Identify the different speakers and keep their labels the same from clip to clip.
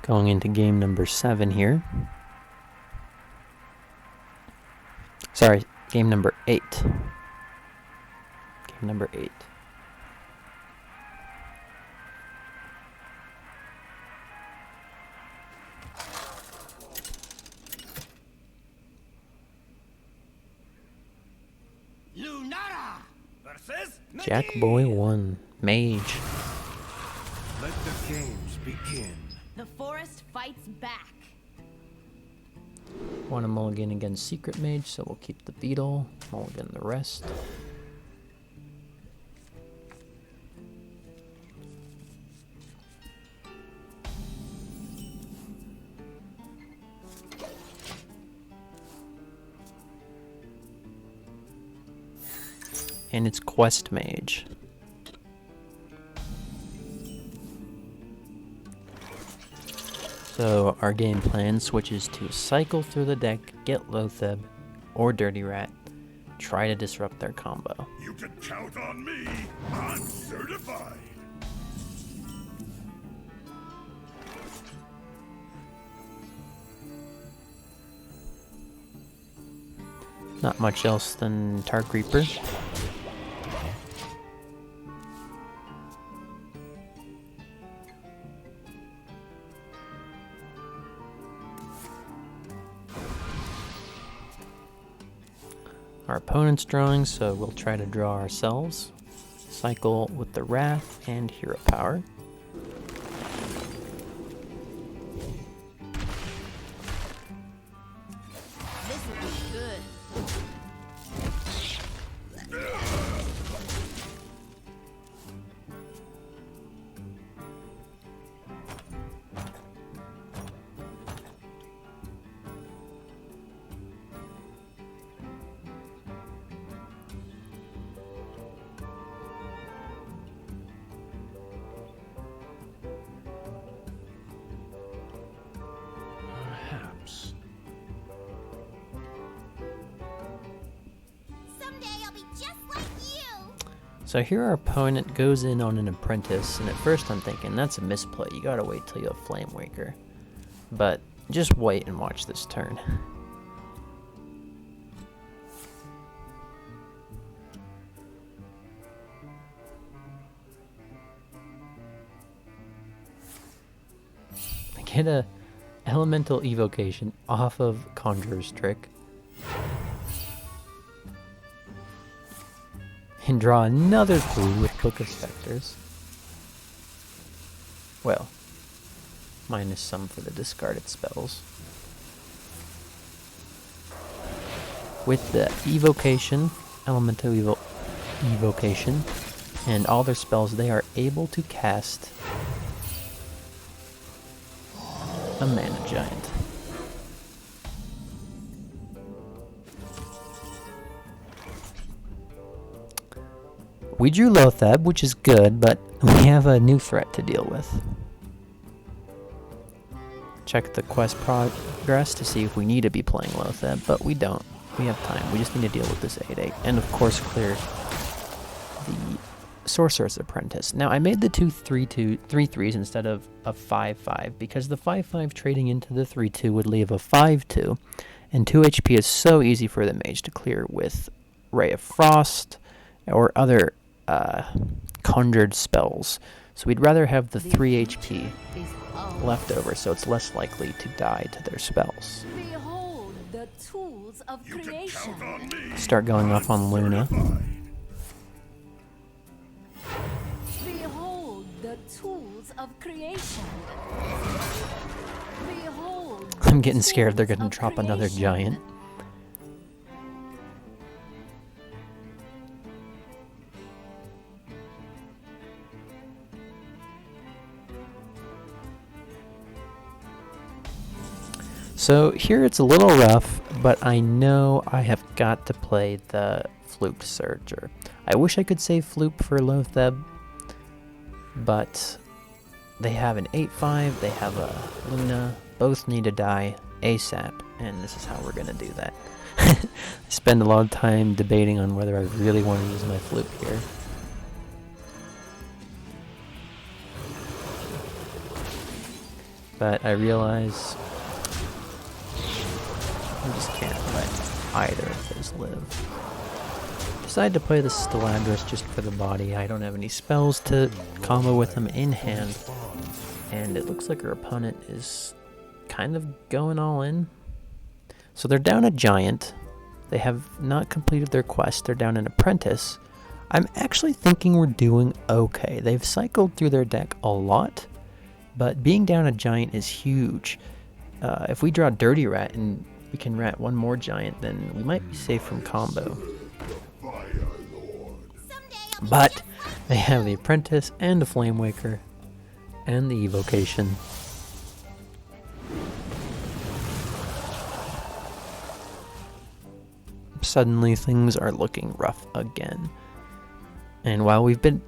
Speaker 1: Going into game number 7 here. Sorry, game number 8. Game number 8.
Speaker 2: Lunara versus
Speaker 1: Jackboy 1. Mage.
Speaker 2: Let the games begin.
Speaker 3: The forest fights back.
Speaker 1: Want a mulligan against Secret Mage, so we'll keep the Beetle. Mulligan the rest. And it's Quest Mage. So our game plan switches to cycle through the deck, get Lotheb or Dirty Rat, try to disrupt their combo.
Speaker 2: You can count on me. I'm certified.
Speaker 1: Not much else than Tark Reaper. Our opponent's drawing, so we'll try to draw ourselves. Cycle with the Wrath and Hero Power.
Speaker 3: This will be good.
Speaker 2: Perhaps.
Speaker 3: Someday I'll be just like you.
Speaker 1: So here our opponent goes in on an Apprentice, and at first I'm thinking that's a misplay. You gotta wait till you have Flame Waker. But just wait and watch this turn. I get a Elemental Evocation off of Conjurer's Trick. And draw another 3 with Book of Specters. Well, minus some for the discarded spells. With the Evocation, Elemental Evocation, and all their spells, they are able to cast a Mana Giant. We drew Lotheb, which is good, but we have a new threat to deal with. Check the quest progress to see if we need to be playing Lotheb, but we don't. We have time. We just need to deal with this 8/8. And of course clear the Sorcerer's Apprentice. Now I made the 3/3s instead of a 5/5 because the 5/5 trading into the 3/2 would leave a 5/2, and 2 HP is so easy for the mage to clear with Ray of Frost or other conjured spells. So we'd rather have the 3 HP left over so it's less likely to die to their spells.
Speaker 3: Behold the tools of
Speaker 2: You can
Speaker 3: creation.
Speaker 2: count on me.
Speaker 1: Start going off on Luna.
Speaker 3: Behold the tools of creation. Behold.
Speaker 1: I'm getting scared they're going to drop another giant. So here it's a little rough, but I know I have got to play the Flute Surger. I wish I could save Floop for Lotheb, but they have an 8/5, they have a Luna, both need to die ASAP, and this is how we're going to do that. I spend a lot of time debating on whether I really want to use my Floop here. but I realize I just can't let either of those live. Decided to play the Steladris just for the body. I don't have any spells to combo with them in hand, and it looks like our opponent is kind of going all in. So they're down a giant. They have not completed their quest. They're down an apprentice. I'm actually thinking we're doing okay. They've cycled through their deck a lot, but being down a giant is huge. If we draw Dirty Rat and we can rat one more giant, then we might be safe from combo. But they have the apprentice and the Flame Waker and the evocation. Suddenly things are looking rough again. And while we've been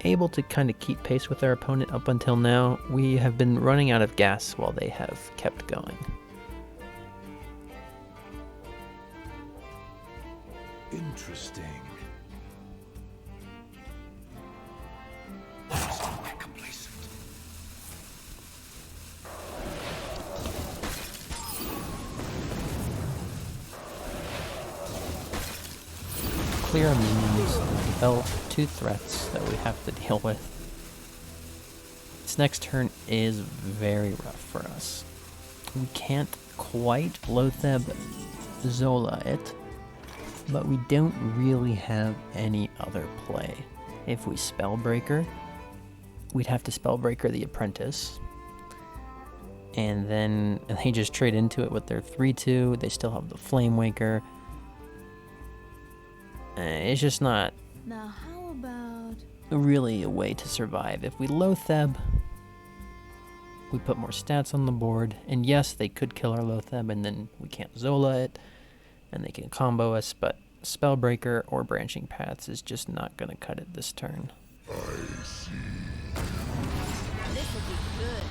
Speaker 1: able to kind of keep pace with our opponent up until now, we have been running out of gas while they have kept going.
Speaker 2: Interesting.
Speaker 1: Clear our minions and develop 2 threats that we have to deal with. This next turn is very rough for us. We can't quite Lotheb Zola it, but we don't really have any other play. If we Spellbreaker, we'd have to Spellbreaker the Apprentice, and then they just trade into it with their 3/2. They still have the Flame Waker. It's just not
Speaker 3: Now how about
Speaker 1: really a way to survive. If we Lotheb, we put more stats on the board, and yes, they could kill our Lotheb, and then we can't Zola it, and they can combo us, but Spellbreaker or Branching Paths is just not going to cut it this turn.
Speaker 3: this would be good?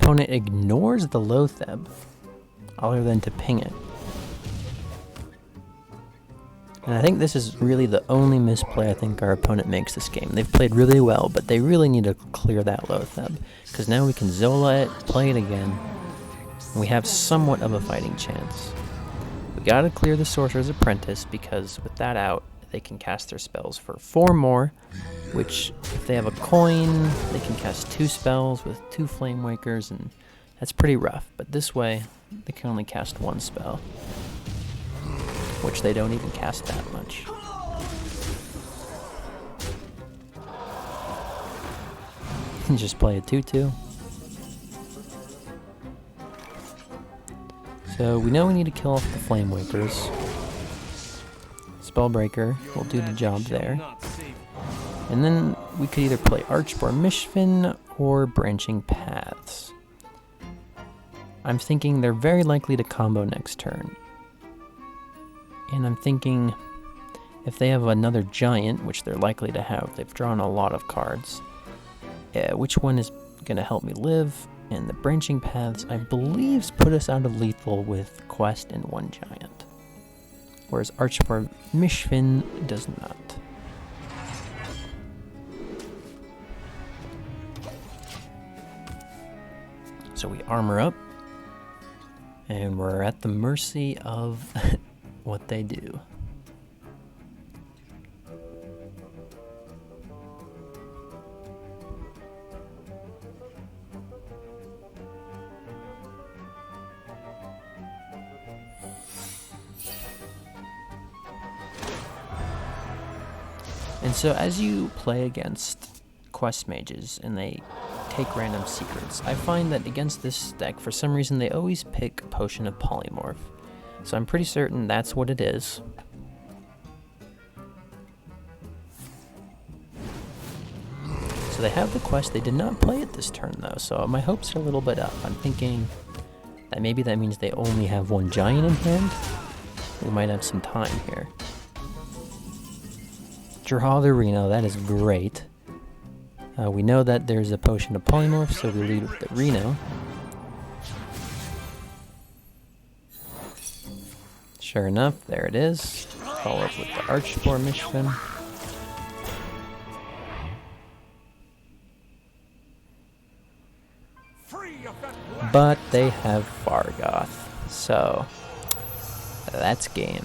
Speaker 1: Opponent ignores the Lotheb, other than to ping it. And I think this is really the only misplay I think our opponent makes this game. They've played really well, but they really need to clear that Lotheb, because now we can Zola it, play it again, and we have somewhat of a fighting chance. We gotta clear the Sorcerer's Apprentice, because with that out, they can cast their spells for 4 more, which, if they have a coin, they can cast 2 spells with 2 Flame Wakers, and that's pretty rough. But this way, they can only cast 1 spell, which they don't even cast that much. Just play a 2/2. So we know we need to kill off the Flame Wakers. Spellbreaker will do the job there. And then we could either play Archboar Mishfin or Branching Paths. I'm thinking they're very likely to combo next turn. And I'm thinking if they have another giant, which they're likely to have, they've drawn a lot of cards. Which one is going to help me live? And the Branching Paths, I believe, put us out of lethal with Quest and 1 giant. Whereas Archboar Mishfin does not. So we armor up, and we're at the mercy of what they do. And so as you play against Quest Mages and they take random secrets, I find that against this deck, for some reason, they always pick Potion of Polymorph. So I'm pretty certain that's what it is. So they have the quest. They did not play it this turn, though, so my hopes are a little bit up. I'm thinking that maybe that means they only have one giant in hand. We might have some time here. Draw the Reno. That is great. We know that there's a potion of polymorph, so we lead with the Reno. Sure enough, there it is. Follow up with the Archspore Mishpin. But they have Fargoth, so that's game.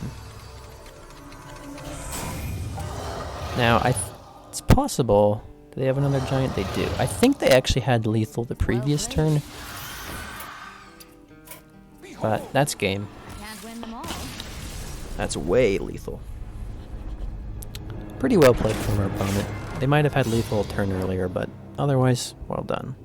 Speaker 1: Now, it's possible. Do they have another giant? They do. I think they actually had lethal the previous turn. But that's game.
Speaker 3: Can't win them all.
Speaker 1: That's way lethal. Pretty well played from our opponent. They might have had lethal a turn earlier, but otherwise, well done.